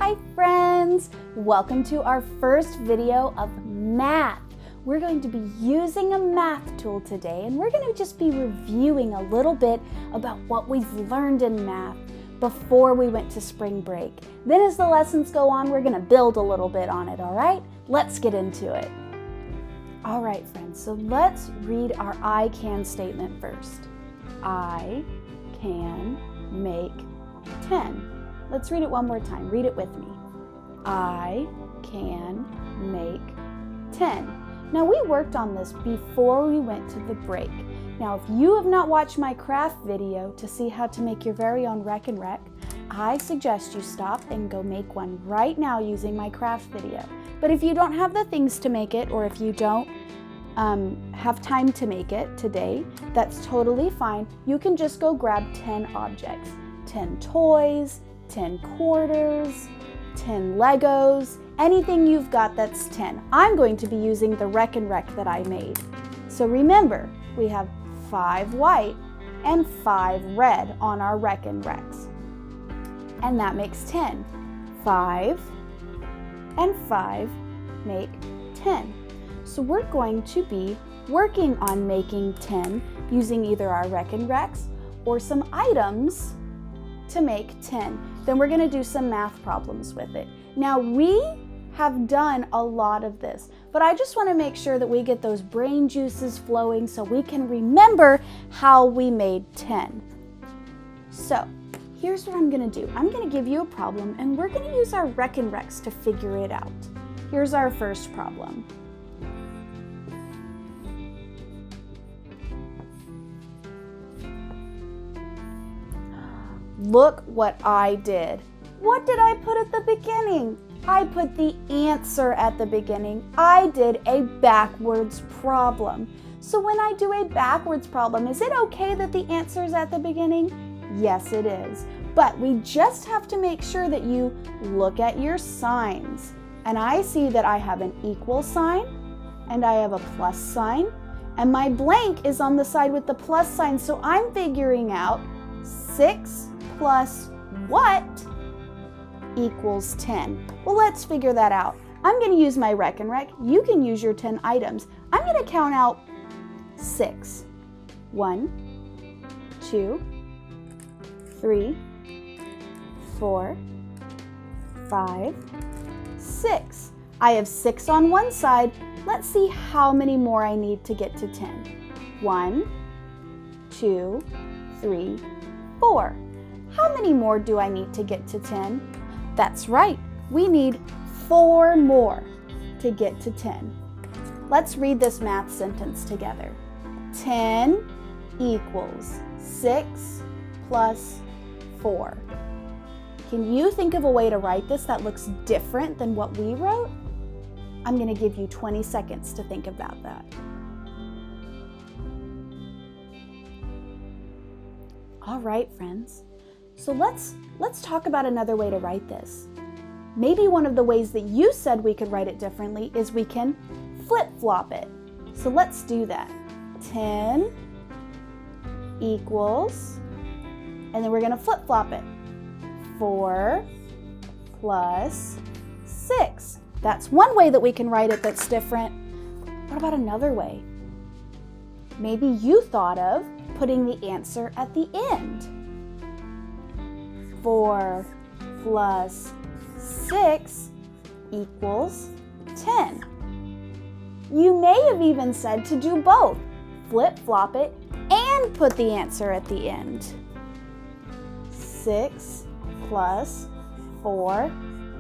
Hi friends! Welcome to our first video of math. We're going to be using a math tool today, and we're going to just be reviewing a little bit about what we've learned in math before we went to spring break. Then as the lessons go on, we're going to build a little bit on it, all right? Let's get into it. All right, friends, so let's read our I can statement first. I can make 10. Let's read it one more time. Read it with me. I can make 10. Now, we worked on this before we went to the break. Now, if you have not watched my craft video to see how to make your very own Rec and Rec, I suggest you stop and go make one right now using my craft video. But if you don't have the things to make it, or if you don't have time to make it today, that's totally fine. You can just go grab 10 objects, 10 toys, 10 quarters, 10 Legos, anything you've got that's 10. I'm going to be using the Rec and Rec that I made. So remember, we have 5 white and 5 red on our Rec and Recs. And that makes 10. 5 and 5 make 10. So we're going to be working on making 10 using either our Rec and Recs or some items to make 10. Then we're going to do some math problems with it. Now, we have done a lot of this, but I just want to make sure that we get those brain juices flowing so we can remember how we made 10. So here's what I'm going to do. I'm going to give you a problem, and we're going to use our Rec and Recs to figure it out. Here's our first problem. Look what I did. What did I put at the beginning? I put the answer at the beginning. I did a backwards problem. So when I do a backwards problem, is it okay that the answer is at the beginning? Yes, it is. But we just have to make sure that you look at your signs. And I see that I have an equal sign, and I have a plus sign, and my blank is on the side with the plus sign. So I'm figuring out 6 plus what equals 10? Well, let's figure that out. I'm going to use my Rec and Rec. You can use your 10 items. I'm going to count out 6. 1, 2, 3, 4, 5, 6. I have 6 on one side. Let's see how many more I need to get to 10. 1, 2, 3, 4. How many more do I need to get to 10? That's right, we need 4 more to get to 10. Let's read this math sentence together. 10 equals 6 plus 4. Can you think of a way to write this that looks different than what we wrote? I'm going to give you 20 seconds to think about that. All right, friends. So let's talk about another way to write this. Maybe one of the ways that you said we could write it differently is we can flip-flop it. So let's do that. 10 equals, and then we're going to flip-flop it. 4 plus 6. That's one way that we can write it that's different. What about another way? Maybe you thought of putting the answer at the end. 4 plus 6 equals 10. You may have even said to do both. Flip-flop it and put the answer at the end. 6 plus 4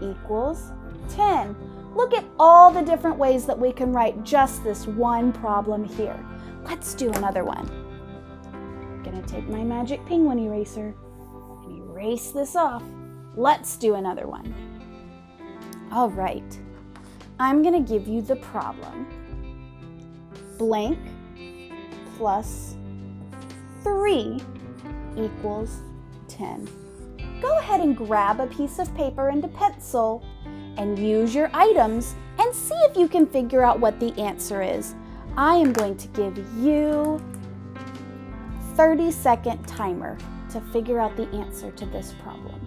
equals 10. Look at all the different ways that we can write just this one problem here. Let's do another one. I'm gonna take my magic penguin eraser and erase this off. Let's do another one. All right, I'm gonna give you the problem. Blank plus 3 equals 10. Go ahead and grab a piece of paper and a pencil and use your items and see if you can figure out what the answer is. I am going to give you 30-second timer to figure out the answer to this problem.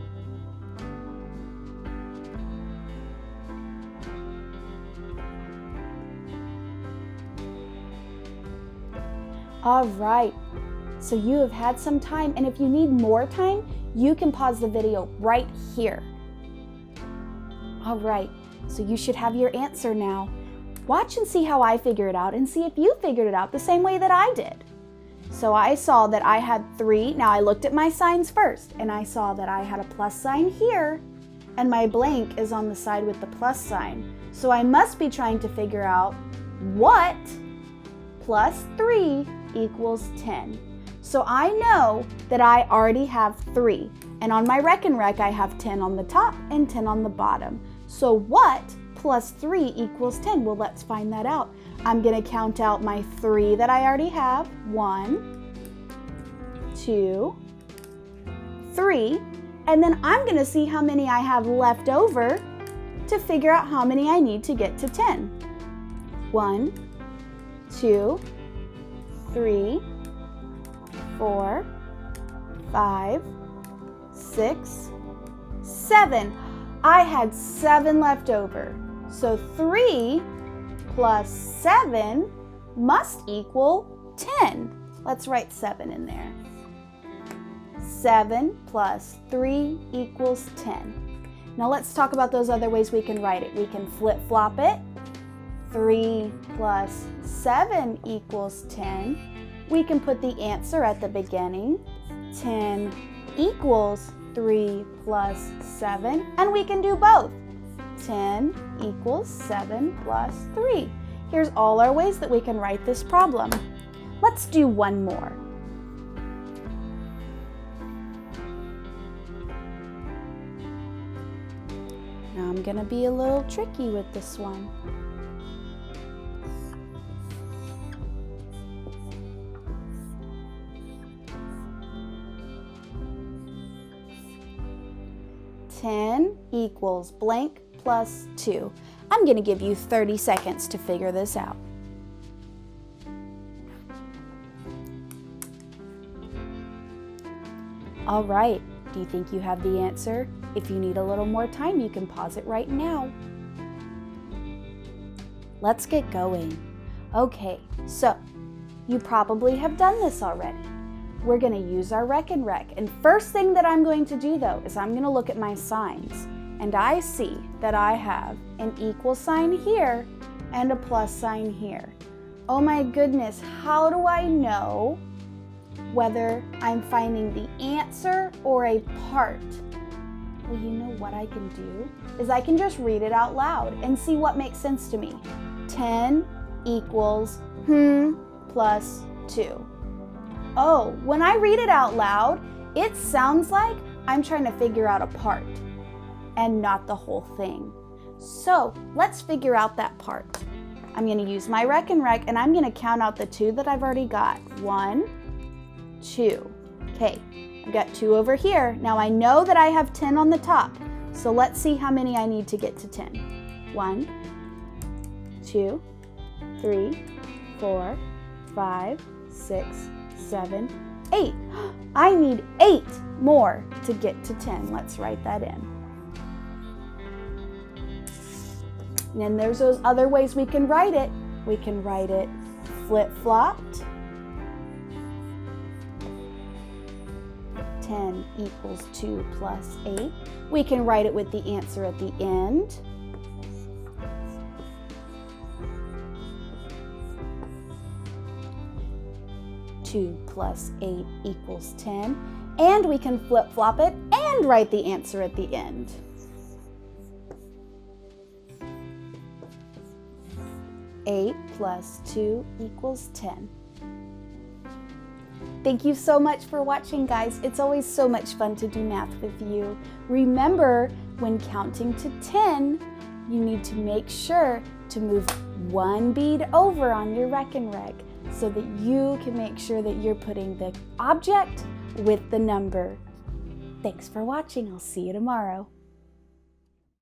All right, so you have had some time, and if you need more time, you can pause the video right here. All right, so you should have your answer now. Watch and see how I figure it out, and see if you figured it out the same way that I did. So I saw that I had 3. Now I looked at my signs first, and I saw that I had a plus sign here, and my blank is on the side with the plus sign. So I must be trying to figure out what plus 3 equals 10. So I know that I already have 3. And on my Reck and Rec, I have 10 on the top and 10 on the bottom. So what plus 3 equals 10? Well, let's find that out. I'm going to count out my 3 that I already have. 1, 2, 3. And then I'm going to see how many I have left over to figure out how many I need to get to 10. 1, 2, 3, 4, 5, 6, 7. I had 7 left over. So 3 plus 7 must equal 10. Let's write 7 in there. 7 plus 3 equals 10. Now let's talk about those other ways we can write it. We can flip-flop it. 3 plus 7 equals 10. We can put the answer at the beginning. 10 equals 3 plus 7. And we can do both. 10 equals 7 plus 3. Here's all our ways that we can write this problem. Let's do one more. Now I'm going to be a little tricky with this one. $10 equals blank plus 2. I'm going to give you 30 seconds to figure this out. All right, do you think you have the answer? If you need a little more time, you can pause it right now. Let's get going. Okay, so you probably have done this already. We're going to use our Reck and Rec. And first thing that I'm going to do though is I'm going to look at my signs. And I see that I have an equal sign here and a plus sign here. Oh my goodness, how do I know whether I'm finding the answer or a part? Well, you know what I can do is I can just read it out loud and see what makes sense to me. 10 equals plus 2. Oh, when I read it out loud, it sounds like I'm trying to figure out a part and not the whole thing. So let's figure out that part. I'm going to use my Reck and Rec, and I'm going to count out the 2 that I've already got. 1, 2. Okay, I've got 2 over here. Now I know that I have 10 on the top. So let's see how many I need to get to 10. 1, 2, 3, 4, 5, 6, 7, 8. I need 8 more to get to 10. Let's write that in. And then there's those other ways we can write it. We can write it flip-flopped. 10 equals 2 plus 8. We can write it with the answer at the end. Two plus 8 equals 10. And we can flip-flop it and write the answer at the end. Eight plus 2 equals 10. Thank you so much for watching, guys. It's always so much fun to do math with you. Remember, when counting to 10, you need to make sure to move 1 bead over on your Reck and Rec so that you can make sure that you're putting the object with the number. Thanks for watching. I'll see you tomorrow.